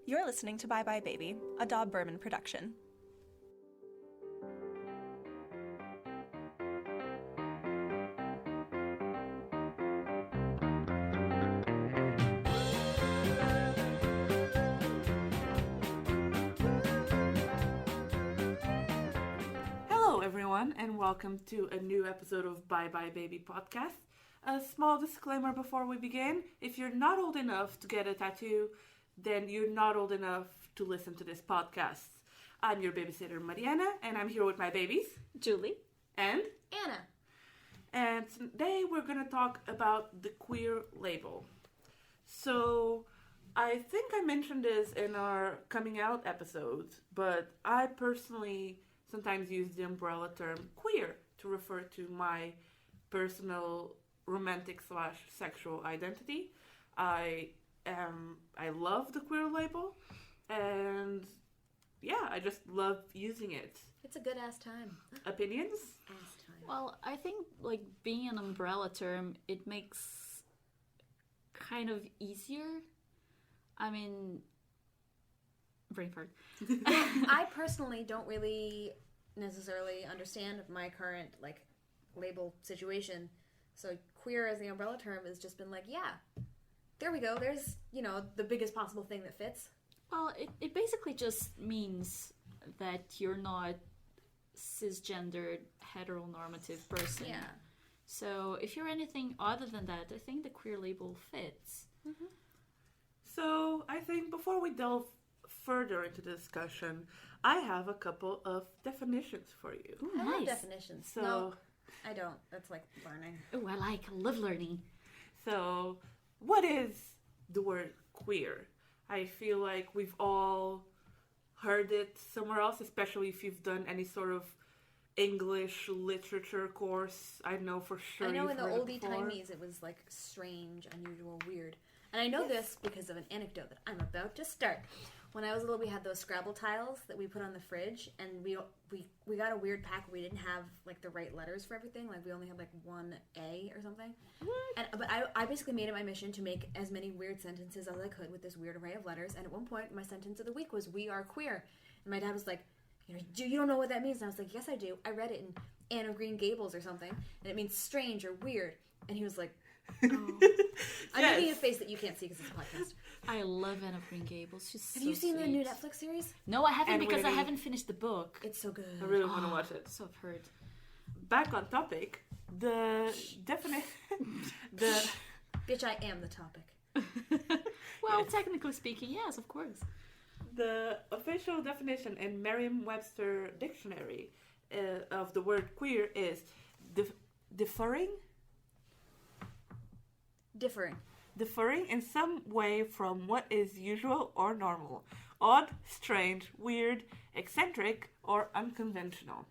You're listening to Bye Bye Baby, a Dob Berman production. Hello everyone, and welcome to a new episode of Bye Bye Baby podcast. A small disclaimer before we begin: if you're not old enough to get a tattoo, then you're not old enough to listen to this podcast. I'm your babysitter Mariana, and I'm here with my babies, Jullie and Anna. And today we're going to talk about the queer label. So, I think I mentioned this in our coming out episodes, but I personally sometimes use the umbrella term queer to refer to my personal romantic / sexual identity. I love the queer label, and yeah, I just love using it. It's a good ass time. Opinions? Ass time. Well, I think like being an umbrella term, it makes kind of easier. I mean, brain fart. I personally don't really necessarily understand my current like label situation. So queer as the umbrella term has just been like, yeah, there we go. There's, the biggest possible thing that fits. Well, it basically just means that you're not cisgendered, heteronormative person. Yeah. So if you're anything other than that, I think the queer label fits. Mm-hmm. So I think before we delve further into the discussion, I have a couple of definitions for you. Ooh, I love nice. definitions. So, No, I don't. That's like learning. Oh, I love learning. So, what is the word queer? I feel like we've all heard it somewhere else, especially if you've done any sort of English literature course. I know for sure. I know you've in the heard it oldie before. timies it was like strange, unusual, weird. And I know this because of an anecdote that I'm about to start. When I was little, we had those Scrabble tiles that we put on the fridge, and we got a weird pack where we didn't have like the right letters for everything. Like we only had like one A or something. But I basically made it my mission to make as many weird sentences as I could with this weird array of letters. And at one point, my sentence of the week was "We are queer," and my dad was like, "You don't know what that means?" And I was like, "Yes, I do. I read it in Anne of Green Gables or something, and it means strange or weird." And he was like, "Oh." I'm making a face that you can't see because it's a podcast. I love Anne of Green Gables. She's Have so you seen sweet. the new Netflix series? No, I haven't, And because I really- haven't finished the book. It's so good. I really want to watch it. So I've heard. Back on topic, the definition. the Bitch, I am the topic. Well, technically speaking, yes, of course. The official definition in Merriam-Webster dictionary of the word queer is differing in some way from what is usual or normal, odd, strange, weird, eccentric, or unconventional.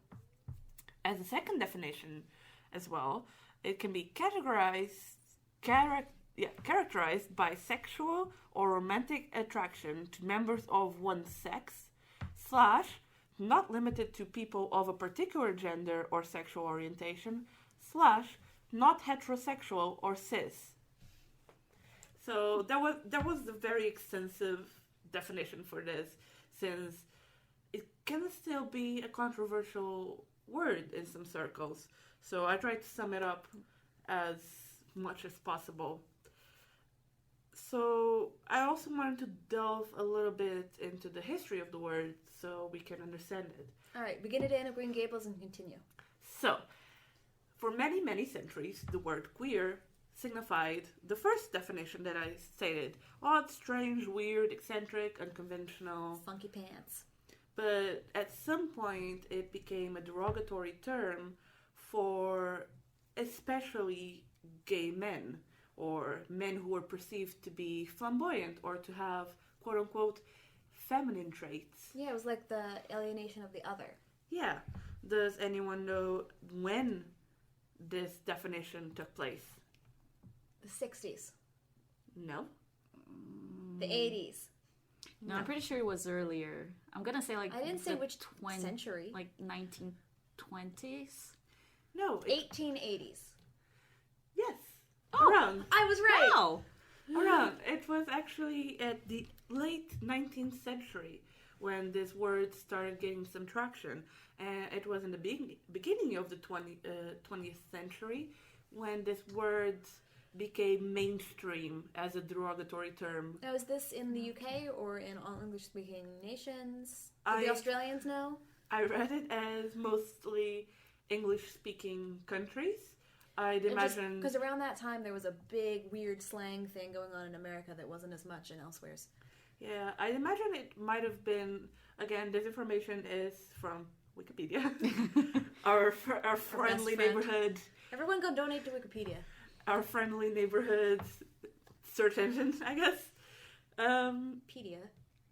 As a second definition as well, it can be characterized by sexual or romantic attraction to members of one's sex, / not limited to people of a particular gender or sexual orientation, / not heterosexual or cis. So that was a very extensive definition for this, since it can still be a controversial word in some circles. So I tried to sum it up as much as possible. So I also wanted to delve a little bit into the history of the word so we can understand it. All right, begin at Anne of Green Gables and continue. So, for many, many centuries, the word queer signified the first definition that I stated: odd, strange, weird, eccentric, unconventional. Funky pants. But at some point, it became a derogatory term for especially gay men, or men who were perceived to be flamboyant or to have quote-unquote feminine traits. Yeah, it was like the alienation of the other. Yeah. Does anyone know when this definition took place? The 60s. No. The 80s. No, I'm pretty sure it was earlier. I'm gonna say like I didn't say the which century. like 1920s. No. 1880s. Yes. Oh. Around. I was right. Wow. around. It was actually at the late 19th century when this word started getting some traction. And it was in the beginning of the 20th century when this word became mainstream as a derogatory term. Now, is this in the UK or in all English-speaking nations? Do I- the Australians know? I read it as mostly English-speaking countries. I'd imagine... Because around that time there was a big, weird slang thing going on in America that wasn't as much in elsewheres. Yeah, I'd imagine it might have been... Again, this information is from Wikipedia. our friendly friend. neighborhood... Everyone go donate to Wikipedia. Our friendly neighborhood search engine, I guess. Pedia.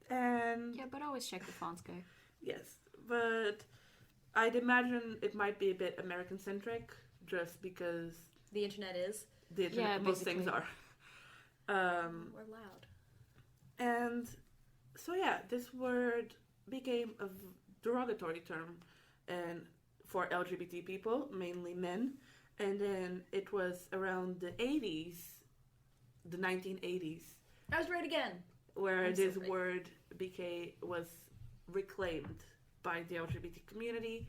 And... Yeah, but always check the fonts, guy. Yes, but I'd imagine it might be a bit American-centric, just because The internet is. the internet, Yeah, most things are. We're loud. And so yeah, this word became a derogatory term and for LGBT people, mainly men. And then it was around the 80s, the 1980s, I was right again. where I'm so this right. word was reclaimed by the LGBT community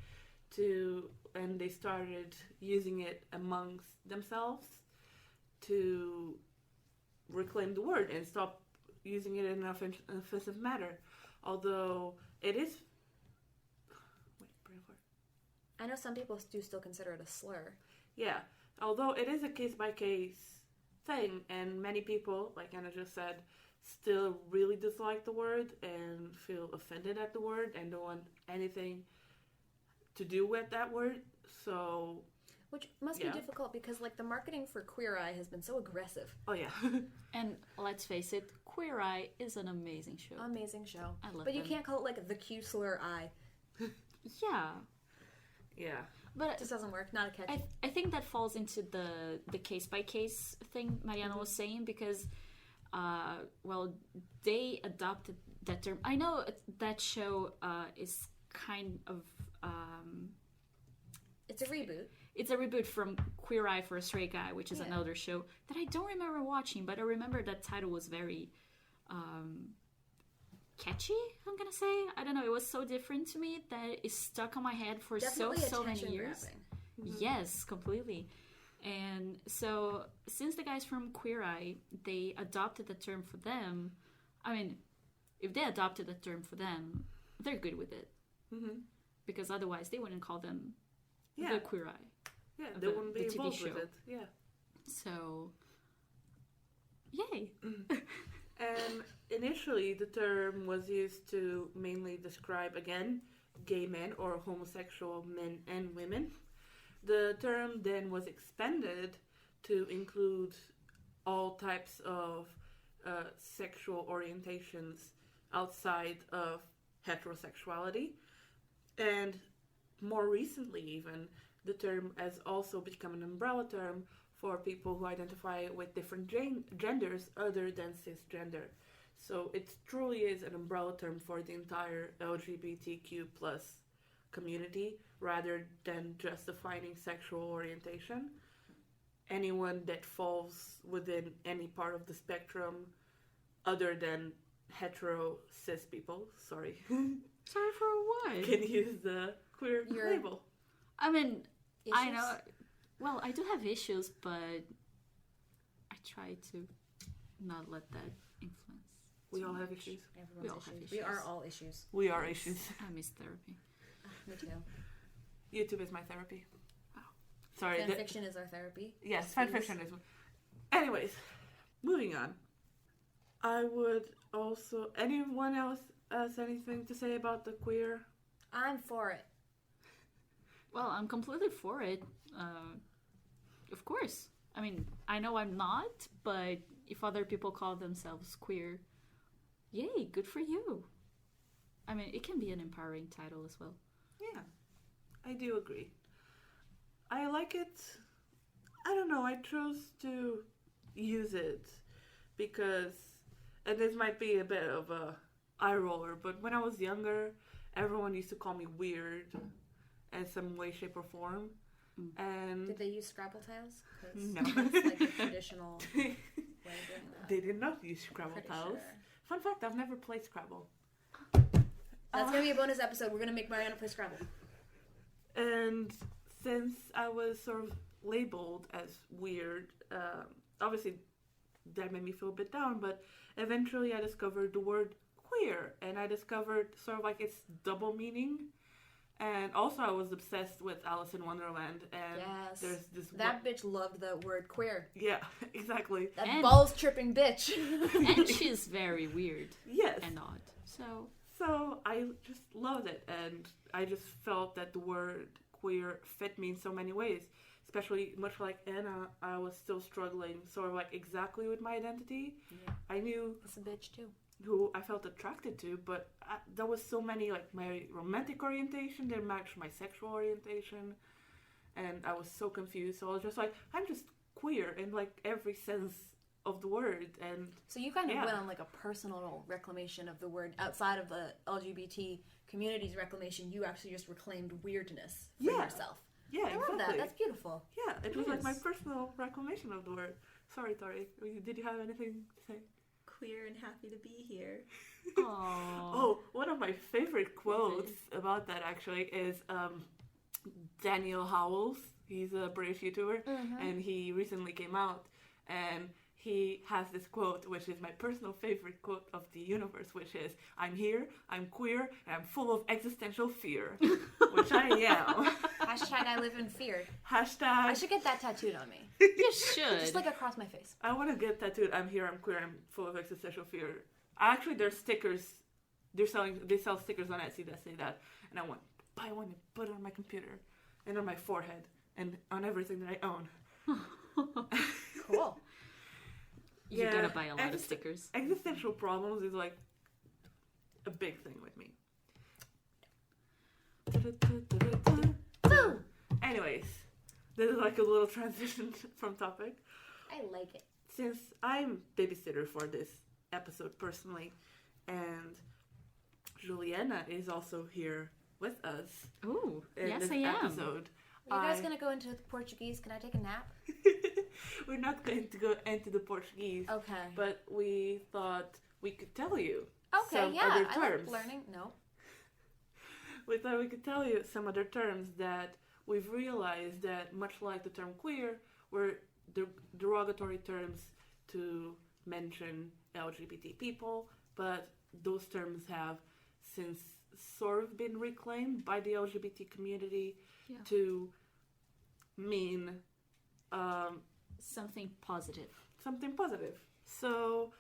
and they started using it amongst themselves to reclaim the word and stop using it in an offensive manner. Although it is... Wait, bring it forward. I know some people do still consider it a slur. Yeah, although it is a case-by-case thing, and many people, like Anna just said, still really dislike the word and feel offended at the word and don't want anything to do with that word. So, Which must Yeah. be difficult because, like, the marketing for Queer Eye has been so aggressive. oh yeah. And let's face it, Queer Eye is an amazing show. Amazing show. I love But you them. can't call it, like, the Q slur eye. Yeah, Yeah. It but just doesn't work. Not a catch. I think that falls into the case by case thing Mariana was saying because, well, they adopted that term. I know that show is kind of It's a reboot. it's a reboot from Queer Eye for a Straight Guy, which is Yeah. another show that I don't remember watching, but I remember that title was very catchy. I'm gonna say I don't know. It was so different to me that it stuck on my head for Definitely so many attention years. grabbing. Yes, completely. And so, since the guys from Queer Eye, they adopted the term for them, I mean, if they adopted the term for them, they're good with it. Mm-hmm. Because otherwise, they wouldn't call them Yeah. the Queer Eye. Yeah, of they the- wouldn't be the TV involved with show. it. Yeah. So, yay. And initially, the term was used to mainly describe, again, gay men or homosexual men and women. The term then was expanded to include all types of sexual orientations outside of heterosexuality. And more recently, even, the term has also become an umbrella term for people who identify with different genders other than cisgender. So it truly is an umbrella term for the entire LGBTQ plus community rather than just defining sexual orientation. Anyone that falls within any part of the spectrum other than hetero cis people, sorry, Sorry for what? can use the queer You're- label. I mean, I Issues? know. Well, I do have issues, but I try to not let that influence. We too all have much. issues. Everyone's We all have issues. We are issues. all issues. We are issues. I miss therapy. Me too. YouTube is my therapy. Sorry. Fan fiction is our therapy. Yes, fan Please. fiction is. Anyways, moving on. I would also. Anyone else has anything to say about the queer? I'm for it. Well, I'm completely for it. Of course. I mean, I know I'm not, but if other people call themselves queer, yay, good for you. I mean, it can be an empowering title as well. Yeah, I do agree. I like it. I don't know. I chose to use it because, and this might be a bit of a eye roller, but when I was younger, everyone used to call me weird in some way, shape, or form. And Did they use Scrabble tiles? 'Cause No. that's like a traditional. when doing that. They did not use Scrabble Pretty tiles. sure. Fun fact, I've never played Scrabble. That's gonna be a bonus episode. We're gonna make Mariana play Scrabble. And since I was sort of labeled as weird, obviously that made me feel a bit down, but eventually I discovered the word queer, and I discovered sort of like its double meaning. And also I was obsessed with Alice in Wonderland, and Yes. there's this That bitch loved the word queer. yeah, exactly. That And- balls tripping bitch. And she's very weird Yes. and odd. So I just loved it, and I just felt that the word queer fit me in so many ways. Especially, much like Anna, I was still struggling sort of like exactly with my identity. Yeah. I knew That's a bitch too. who I felt attracted to, but there was so many, like my romantic orientation didn't match my sexual orientation, and I was so confused. So I was just like, I'm just queer in like every sense of the word, and So you kind of Yeah. went on like a personal reclamation of the word outside of the LGBT community's reclamation. You actually just reclaimed weirdness for Yeah. yourself. yeah, I love exactly. that. That's beautiful. Yeah, it was like my Yes. personal reclamation of the word. Sorry, Tori, did you have anything to say? Queer and happy to be here. Aww. Oh, one of my favorite quotes about that actually is Daniel Howells. He's a British YouTuber, and he recently came out, and he has this quote, which is my personal favorite quote of the universe, which is, "I'm here, I'm queer, and I'm full of existential fear," which I am. Hashtag I live in fear. Hashtag. I should get that tattooed on me. You should. Just like across my face. I want to get tattooed. I'm here. I'm queer. I'm full of existential fear. Actually, there's stickers. They sell stickers on Etsy that say that, and I want to buy one and put it on my computer, and on my forehead, and on everything that I own. Cool. You Yeah, gotta buy a lot of exist- stickers. Existential problems is like a big thing with me. Anyways, this is like a little transition from topic. I like it. Since I'm babysitter for this episode personally, and Juliana is also here with us Ooh, in yes this I am. episode. Are you guys I- gonna go into Portuguese? Can I take a nap? We're not going to go into the Portuguese, Okay. but we thought we could tell you Okay, some yeah. other I terms. like learning. No. We thought we could tell you some other terms that we've realized that, much like the term queer, were derogatory terms to mention LGBT people, but those terms have since sort of been reclaimed by the LGBT community Yeah. to mean Something positive. something positive. So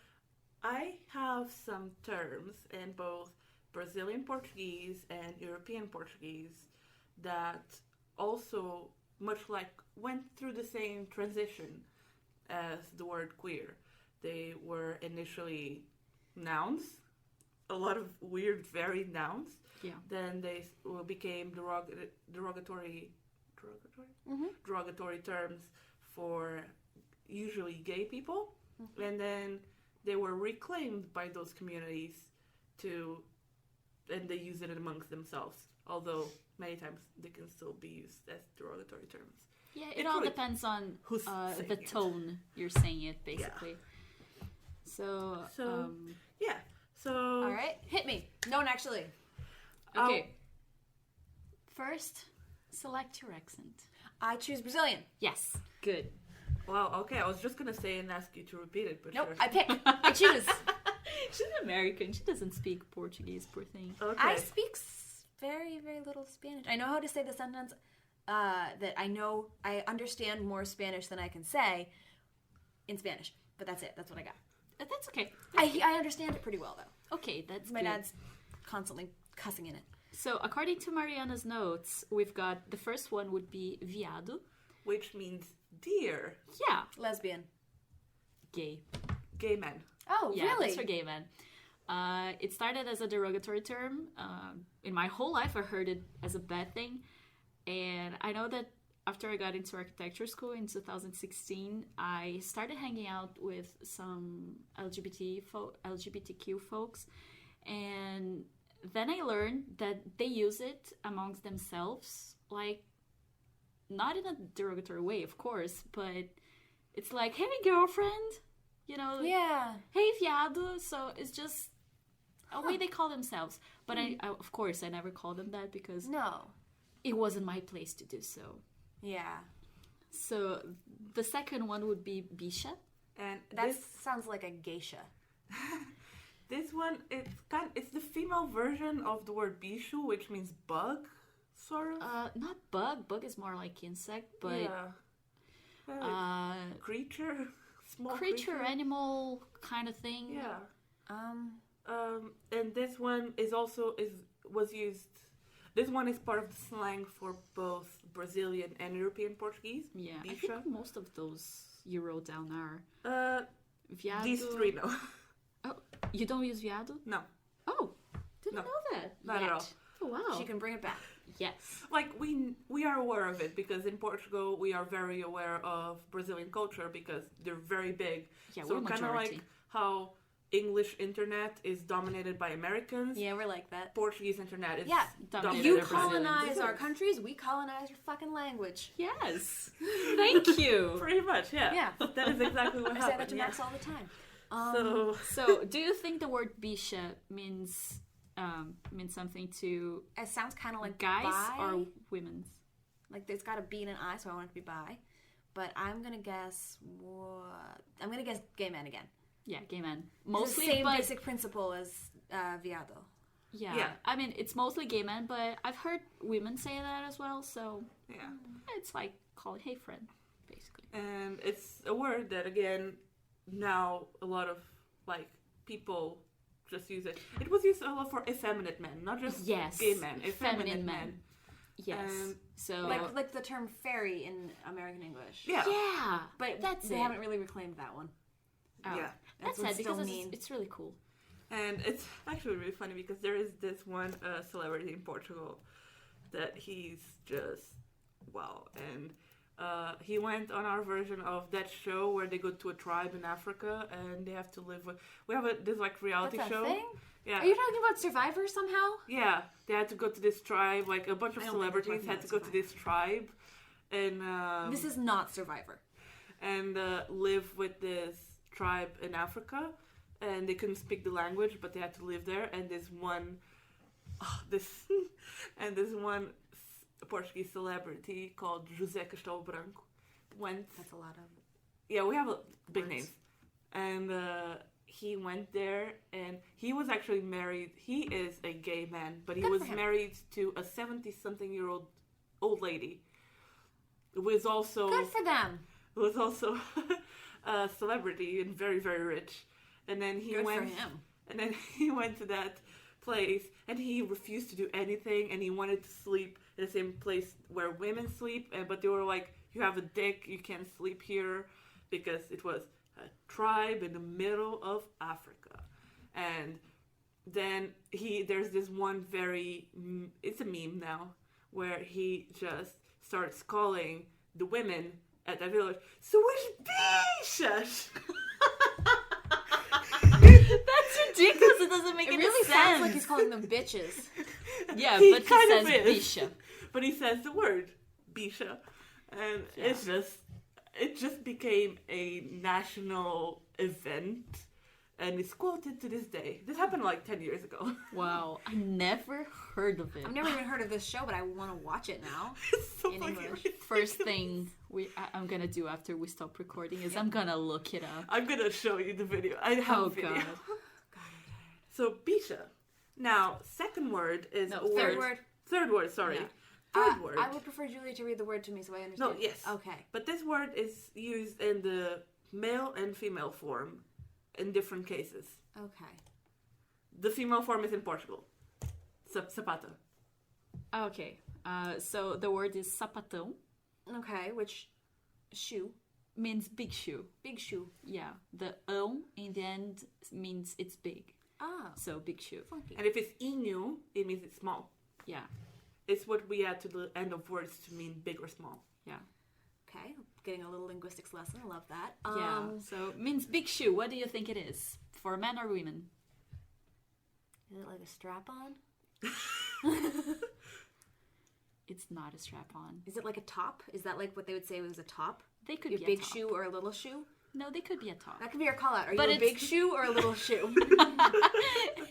I have some terms in both Brazilian Portuguese and European Portuguese that also, much like, went through the same transition as the word queer. They were initially nouns, a lot of weird varied nouns. Yeah. Then they became derogatory Mhm. derogatory terms for usually gay people, and then they were reclaimed by those communities and they use it amongst themselves, although many times they can still be used as derogatory terms. Yeah, It it all really- depends on who's saying the it. tone you're saying it, basically. So, Yeah, so All right. Hit me. No, actually. okay. First, select your accent. I choose Brazilian. Yes, good. well, okay, I was just gonna say and ask you to repeat it, but Nope. sure. I pick. I choose. She's American. She doesn't speak Portuguese, poor thing. Okay. I speak very, very little Spanish. I know how to say the sentence that I know. I understand more Spanish than I can say in Spanish. But that's it. That's what I got. That's okay. I understand it pretty well, though. Okay, that's My good. dad's constantly cussing in it. So, according to Mariana's notes, we've got the first one would be viado. Which means deer, Yeah, Lesbian. gay. gay men. Oh, Yeah, really? that's for gay men. It started as a derogatory term. In my whole life, I heard it as a bad thing. And I know that after I got into architecture school in 2016, I started hanging out with some LGBTQ folks. And then I learned that they use it amongst themselves, like, not in a derogatory way, of course, but it's like, hey, girlfriend, You know, Yeah. hey viado. So it's just a way they call themselves. But I, of course, I never call them that because No. it wasn't my place to do so. Yeah. So the second one would be bicha. And That sounds like a geisha. this one, it's the female version of the word bishu, which means bug, sort of. Not bug. Bug is more like insect, but yeah. Creature, small creature, animal kind of thing. Yeah. Um, And this one was used. This one is part of the slang for both Brazilian and European Portuguese. Yeah, I Bicha. think most of those you wrote down are viado. These three, no. Oh, you don't use viado? No. Oh, didn't No. know that. Not at yet. all. Oh wow. she can bring it back. Yes. Like we are aware of it because in Portugal we are very aware of Brazilian culture because they're very big. Yeah, so we're kind of majority. like how English internet is dominated by Americans. Yeah, we're like that. Portuguese internet is Yeah, dominated You by Brazilians. colonize our countries, we colonize your fucking language. Yes. Thank you. Pretty much, yeah. Yeah. That is exactly what I say that happened. to Yeah. Max all the time. So So, do you think the word bicha means something to It sounds kind of like guys bi. or women's? Like there's got a B and an I, so I want it to be bi. But I'm gonna guess what? I'm gonna guess gay men again. Yeah, gay men. It's Mostly, the same but basic principle as viado. yeah. I mean, it's mostly gay men, but I've heard women say that as well. So yeah. it's like calling hey friend, basically. And it's a word that again now a lot of like people just use it. It was used a lot for effeminate men, not just Yes, gay men, effeminate feminine men. men. Yes. So Like the term fairy in American English. Yeah. yeah, But that's they it. haven't really reclaimed that one. Oh, Yeah. that's what's sad because still mean. it's really cool. And it's actually really funny because there is this one celebrity in Portugal that he's just wow. And he went on our version of that show where they go to a tribe in Africa and they have to live with. We have this like reality That's a show. thing? Yeah. Are you talking about Survivor somehow? Yeah, they had to go to this tribe. Like a bunch of I don't think we're celebrities talking had to go about to this tribe, and This is not Survivor. and live with this tribe in Africa. And they couldn't speak the language, but they had to live there. And this one Portuguese celebrity called José Castelo Branco went. That's a lot of. Yeah, we have big Words. names. And he went there, and he was actually married. He is a gay man, but he Good was for him. married to a 70-something-year-old old lady who was also Good for them. a celebrity and very, very rich. And then he Good went. for him. And then he went to that place, and he refused to do anything, and he wanted to sleep in the same place where women sleep, but they were like, you have a dick, you can't sleep here, because it was a tribe in the middle of Africa. And then there's this one it's a meme now, where he just starts calling the women at that village, suas bichas! That's ridiculous. It doesn't make It any really sense. sounds like he's calling them bitches. Yeah, He but he kind says of is. bicha. But he says the word bicha, and it just became a national event, and it's quoted to this day. This happened like 10 years ago. Wow, I never heard of it. I've never even heard of this show, but I want to watch it now. It's so In fucking English. ridiculous. First thing I'm gonna do after we stop recording is I'm gonna look it up. I'm gonna show you the video. I have Oh a video. god. So bicha. Now, second word is No, a word. Third word. Third word. Sorry. Yeah. Third word. I would prefer Julie to read the word to me so I understand. No, yes. Okay. But this word is used in the male and female form in different cases. Okay. The female form is in Portugal. Sapato. Okay, so the word is sapatão, Okay, which shoe? means big shoe. Big shoe. Yeah, the ão in the end means it's big. Ah, So big shoe. funky. And if it's inu, it means it's small. Yeah, It's what we add to the end of words to mean big or small. yeah, Okay, getting a little linguistics lesson. I love that. yeah. So means big shoe. What do you think it is for men or women? Is it like a strap on? It's not a strap-on. Is it like a top? Is that like what they would say was a top? They could Your be big a top. shoe or a little shoe? No, they could be a top. That could be our call out. Are But you a it's- big shoe or a little shoe?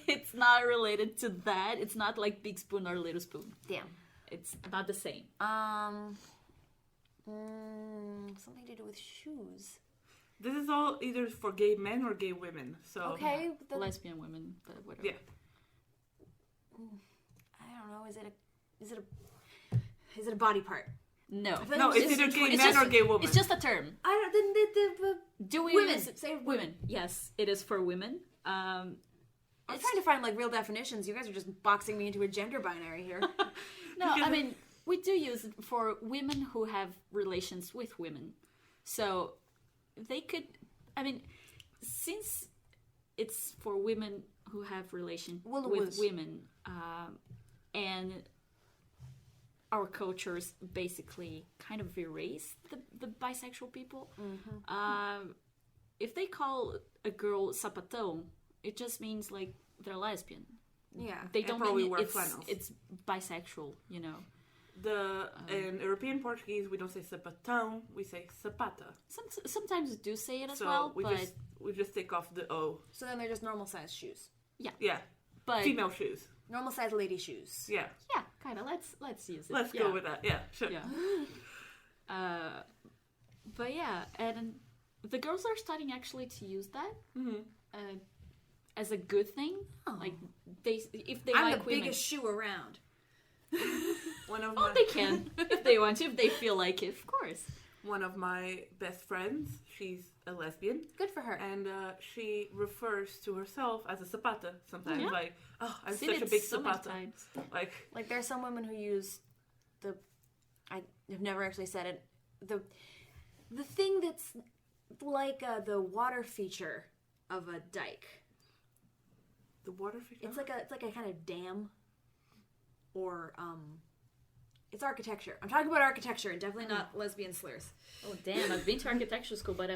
It's not related to that. It's not like big spoon or little spoon. Damn. It's not the same. Something to do with shoes. This is all either for gay men or gay women. So Okay. Lesbian women, but whatever. Yeah. I don't know. Is it a body part? No. feel No, like it's either gay it's men just- or gay women. It's just a term. I don't. Do we Women. use- Say women? Yes, it is for women. I'm trying to find like real definitions. You guys are just boxing me into a gender binary here. No, I mean, we do use it for women who have relations with women. So they could, I mean, since it's for women who have relation with women, and our cultures basically kind of erase the bisexual people. If they call a girl sapatão, it just means like they're lesbian. Yeah. They And don't probably mean wear it's flannels. it's bisexual, you know. In European Portuguese, we don't say sapatão, we say sapata. Sometimes do say it as So well, we but just take off the O. So then they're just normal size shoes. Yeah, but female shoes. Normal size lady shoes. Yeah, yeah, kind of. Let's use it. let's yeah. go with that. Yeah, sure. Yeah. But yeah, and the girls are starting actually to use that as a good thing. Oh. Like if they I'm like the women, biggest shoe around. One of oh, my they can if they want to, if they feel like it, of course. one of my best friends, she's a lesbian, Good for her. and she refers to herself as a sapata sometimes. Yeah. Like, oh, I'm Seen such a it big so many sapata. times. Like, Like there's some women who use I've never actually said it. The thing that's like the water feature of a dike. the water figure. It's like a kind of dam, or it's architecture. I'm talking about architecture and definitely not lesbian slurs. Oh damn! I've been to architecture school, but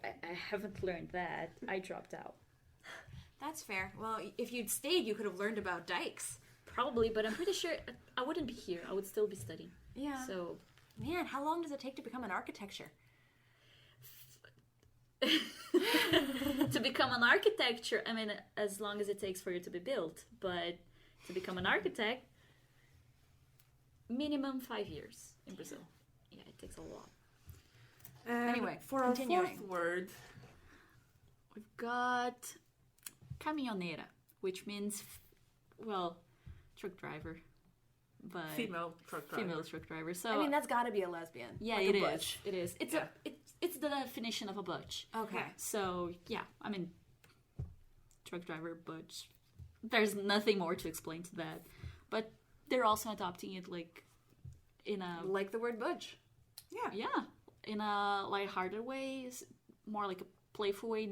I haven't learned that. I dropped out. That's fair. Well, if you'd stayed, you could have learned about dikes. Probably, but I'm pretty sure I wouldn't be here. I would still be studying. Yeah. So Man, how long does it take to become an architecture? to become an architecture, I mean, as long as it takes for you to be built, but to become an architect, minimum 5 years in Brazil. Yeah, it takes a lot. And Anyway, for our continuing. fourth word, We've got caminhoneira, which means, well, truck driver, but female truck driver. female truck driver. So I mean, that's got to be a lesbian. yeah, like it a is. butch. It is. It's Yeah. it's the definition of a butch. Okay. So yeah, I mean, truck driver, butch. There's nothing more to explain to that, but they're also adopting it like in a Like the word butch. yeah, in a lighthearted way, more like a playful way.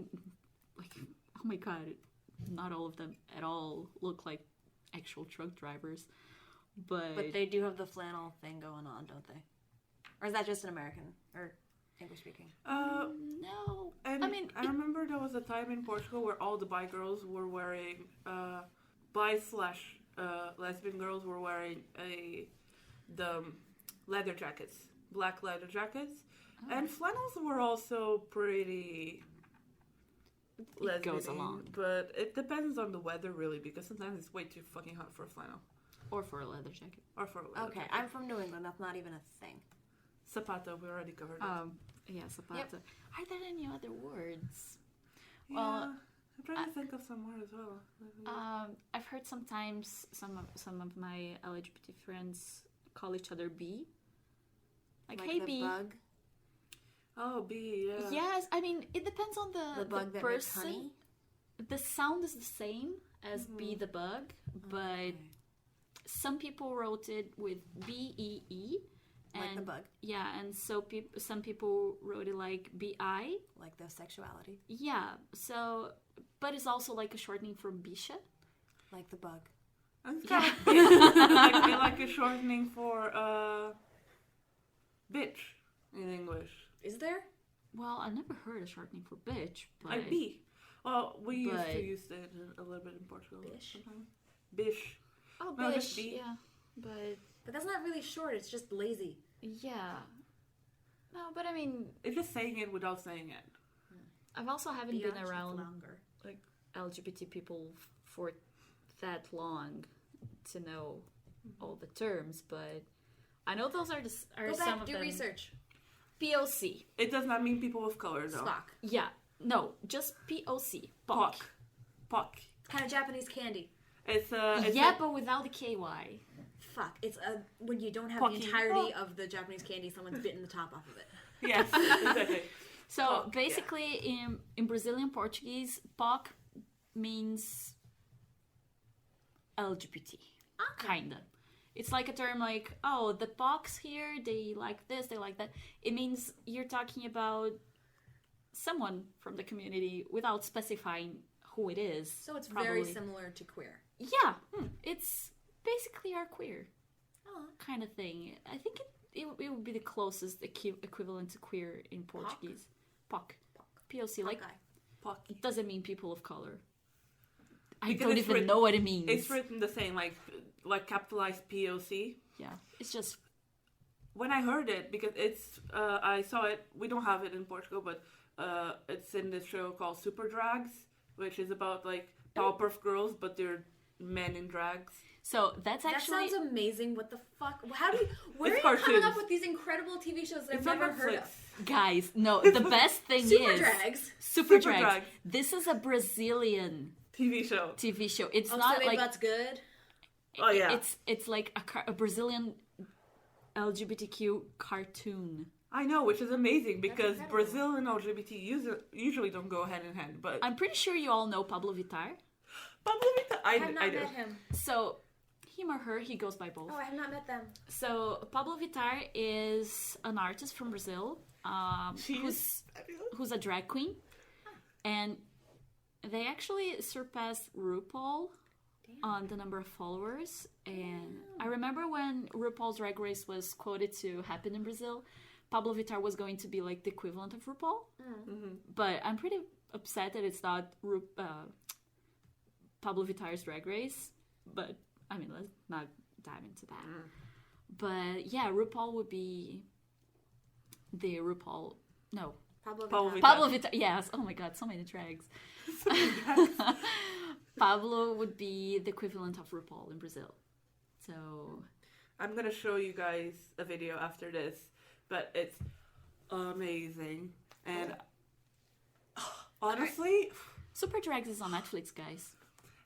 Like, oh my god, not all of them at all look like actual truck drivers, But they do have the flannel thing going on, don't they? Or is that just an American or English speaking? no. And I mean, I remember there was a time in Portugal where all the bi girls were wearing, bi/lesbian girls were wearing the leather jackets, black leather jackets, and flannels were also pretty lesbian. goes along. But it depends on the weather, really, because sometimes it's way too fucking hot for a flannel or for a leather jacket. or for a leather Okay, jacket. I'm from New England. That's not even a thing. Zapata, we already covered it. Yeah, zapata. Yep. Are there any other words? Yeah, well, I'm trying to think of some more as well. I've heard sometimes some of my LGBT friends call each other B. Like, hey the B. bug, Oh, B, yeah. Yes, I mean it depends on the bug that makes person. honey. The sound is the same as B the bug, but some people wrote it with BEE. Like the And bug, yeah, and so some people wrote it like BI. like the sexuality, Yeah, so but it's also like a shortening from bicha. like the bug. And it's Yeah. kind of like a shortening for bitch in English. Is there? Well, I never heard a shortening for bitch, but Like B. Well, we used But- to use it a little bit in Portugal. Bish? sometimes. Bish. oh, No, just bitch, B. yeah, but But that's not really short. It's just lazy. yeah, no, but I mean, It's just saying it without saying it. I've also haven't Beyond been around longer. LGBT people for that long to know all the terms, but I know those are Go some back, of do them. research. POC. It does not mean people of color, though. Spock. Yeah. No, just POC. POC. POC. Kind of Japanese candy. It's yeah, but without the KY. Fuck. It's when you don't have Pocky. the entirety of the Japanese candy, someone's bitten the top off of it. Yes, exactly. So POC, basically, in Brazilian Portuguese, POC means LGBT. Kinda. It's like a term like, oh, the POCs here, they like this, they like that. It means you're talking about someone from the community without specifying who it is. So it's probably. very similar to queer. Yeah, it's basically our queer Oh. kind of thing. I think it would be the closest equivalent to queer in Portuguese. POC. POC. Like, POC. it doesn't mean people of color. I Because don't it's even know what it means. It's written the same, like capitalized POC. Yeah, it's just... When I heard it, because it's, I saw it, we don't have it in Portugal, but it's in this show called Super Drags, which is about, like, Powerpuff Girls, but they're men in drags. So that's actually... That sounds amazing. What the fuck? How do you... Where It's are you coming cartoons. up with these incredible TV shows that It's I've on never heard Netflix. of? Guys, no, the best thing Super is... Drags. Super Super Drags. Drags. This is a Brazilian TV show. TV show. It's Oh, not so maybe like... that's good? Oh, yeah. It's like a Brazilian LGBTQ cartoon. I know, which is amazing, because incredible. Brazil and LGBT usually don't go hand in hand, but... I'm pretty sure you all know Pablo Vittar. I have not I do. met him. So, him or her, he goes by both. Oh, I have not met them. So, Pablo Vittar is an artist from Brazil who's a drag queen. And they actually surpassed RuPaul on the number of followers. And I remember when RuPaul's Drag Race was quoted to happen in Brazil, Pablo Vittar was going to be like the equivalent of RuPaul. Mm-hmm. But I'm pretty upset that it's not Pablo Vittar's Drag Race. But, I mean, let's not dive into that. But, yeah, RuPaul would be the RuPaul... No. Pablo Pablo Vittar. Vittar. Pablo Vittar, yes. Oh my god, so many drags. Pablo would be the equivalent of RuPaul in Brazil. So... I'm gonna show you guys a video after this, but it's amazing. And honestly, Super Drags is on Netflix, guys.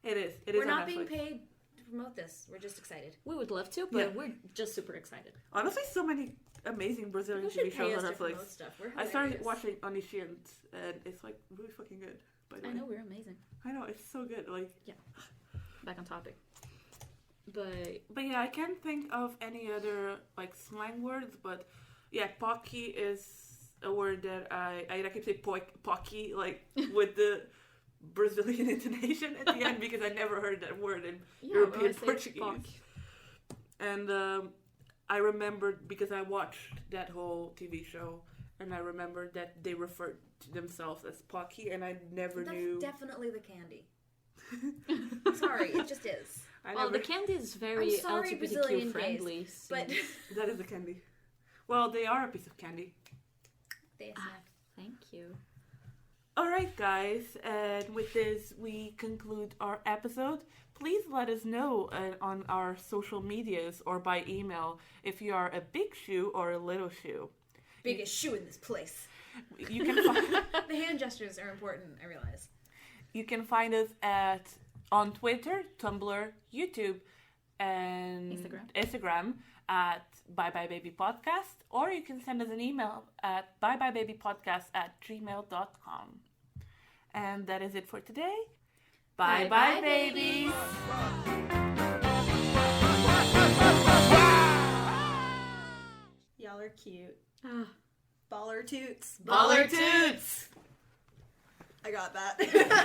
it is. It is We're on not being Netflix. paid to promote this. We're just excited. We would love to, but Yeah. we're just super excited. Honestly, so many amazing Brazilian People should TV pay shows us on to promote Netflix. stuff. We're I started hilarious. watching Omniscient, and it's like really fucking good. By the I way. know, we're amazing. I know, it's so good. Like, Back on topic. But but yeah, I can't think of any other like slang words. But yeah, pocky is a word that I keep saying pocky like with the Brazilian intonation at the end because I never heard that word in European Portuguese. And I remembered because I watched that whole TV show, and I remembered that they referred to themselves as pocky, and I never That's knew. definitely the candy. Sorry, it just is. the candy is very I'm sorry, Brazilian LGBTQ friendly. But That is a candy. Well, they are a piece of candy. Thank you. Alright guys, and with this we conclude our episode. Please let us know on our social medias or by email if you are a big shoe or a little shoe. biggest shoe in this place. You can find, The hand gestures are important, I realize. you can find us on Twitter, Tumblr, YouTube, and Instagram at Bye Bye Baby Podcast, or you can send us an email at byebyebabypodcast@gmail.com. And that is it for today. Bye bye, babies. Y'all are cute. Baller toots. Baller toots. I got that. Yes.